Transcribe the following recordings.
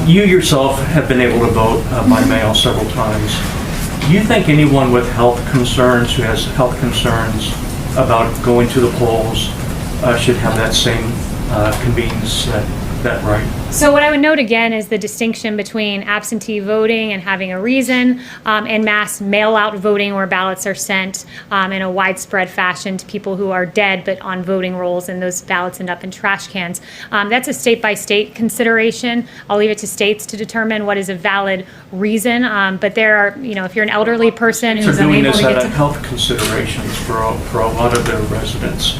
You yourself have been able to vote by mail several times. Do you think anyone with health concerns, who has health concerns about going to the polls, should have that same convenience, that right? So what I would note again is the distinction between absentee voting and having a reason and mass mail-out voting where ballots are sent in a widespread fashion to people who are dead but on voting rolls, and those ballots end up in trash cans. That's a state-by-state consideration. I'll leave it to states to determine what is a valid reason. But there are, if you're an elderly person who's unable to get to health considerations for a lot of their residents.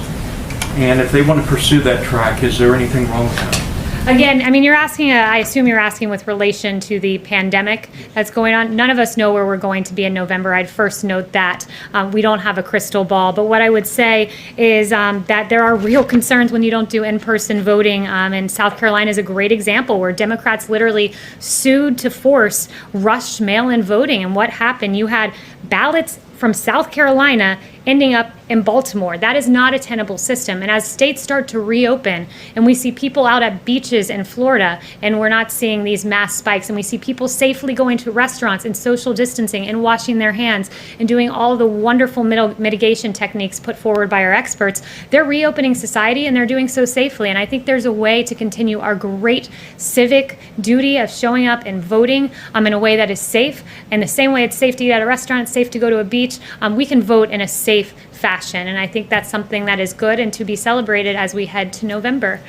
And if they want to pursue that track, is there anything wrong with that? Again, you're asking, I assume you're asking with relation to the pandemic that's going on. None of us know where we're going to be in November. I'd first note that we don't have a crystal ball. But what I would say is that there are real concerns when you don't do in-person voting. And South Carolina is a great example where Democrats literally sued to force rushed mail-in voting. And what happened? You had ballots from South Carolina ending up in Baltimore. That is not a tenable system. And as states start to reopen and we see people out at beaches in Florida and we're not seeing these mass spikes, and we see people safely going to restaurants and social distancing and washing their hands and doing all the wonderful mitigation techniques put forward by our experts, they're reopening society and they're doing so safely. And I think there's a way to continue our great civic duty of showing up and voting in a way that is safe. And the same way it's safe to eat at a restaurant, it's safe to go to a beach, we can vote in a safe fashion. And I think that's something that is good and to be celebrated as we head to November.